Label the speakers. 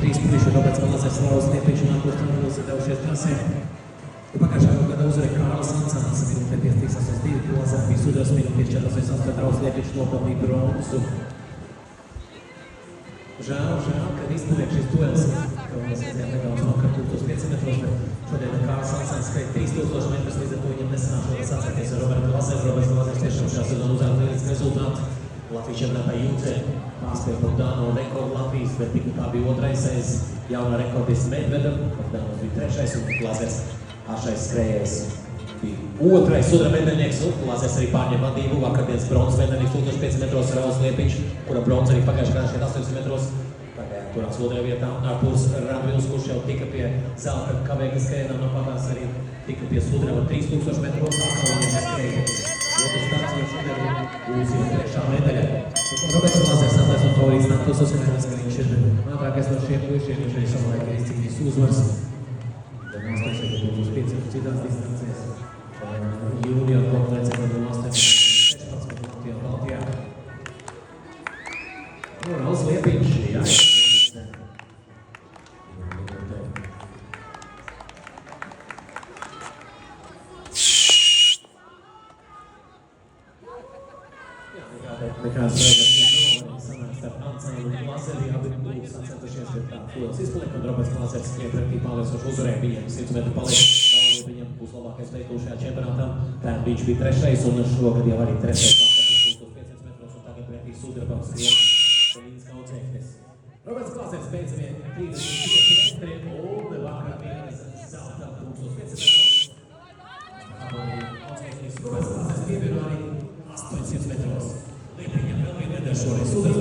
Speaker 1: trīs puiši Roberts Kalazers, Lauris Liepiņš un Arturs Trānulis devušies trasē. Pagājušā gada uzvarēja Kārlis Ansāns, minūte 5.82, Kalazers bija sudrabs, minūte 4.88, Lauris Liepiņš nopelnīja bronzu. Žēl, ka izpaliek šis duels, ko mēs redzējām nedaudz vakar 1500 metros, bet šodien Kārlis Ansāns skrēja 3000 metrus, līdz ar to viņam nesanāšot sacēties ar Robertu Kalazers. Roberts Kalazers tiešām šajā sezonā uzrādīja lielisku rezultātu. Latvijas čempionātā jūtē pārspēja Bogdānu rekordu Latvijas, bet tik tā bija otrais jaunā rekordista Medvedam. Bogdānos bija trešais un Kalazers ašais skrējējs bija otrais sudraba medaļnieks. Kalazers arī pārņem vadību. Vakardienas bronzas medaļnieks 1500 metros Raulis Liepiņš, kura bronza arī pagājušajā gadā šeit 800 metros. Tagad turās otrajā vietā Arturs Radvils, kurš jau tika pie zelta kavēkļa skrējienām no patās arī tika pie sudraba 3000 metros. Atkal viņam skrēja. Otrs starts jau šodien būs jau trešā medaļa. Roberts Kalazers atlaists un favorīts nāktos uzskatījums, ka viņš ir ātrākais no šiem puišiem, viņš arī savulaik ir izcīnījis uzvaras. Tad 8,5 citās distancēs. Junior konkurencē no 16 Latvijā Baltijā. Raulis Liepiņš, jā. Nekāds vajag sanāks ar Ansānu un Kalazeri, abi būs sacentušies, bet tā fuels izpaliek, un Roberts Kalazers skrien pretī pārliecoši uzvarēja. Viņam 100 metru paliek, viņam būs labākais veikums šajā čempionātā. Pērn viņš bija trešais, un šogad jau arī trešais vakar 1500 metros, un tagad pretī sudrabam skrien Pelīns Kaudzēknis. Roberts Kalazers beidzamie 30 metri, un vakar bija zelta 1500 metros. Roberts Kalazers pievieno arī 800 metros. Liepiņam vēl viena medaļa šoreiz sudrabs.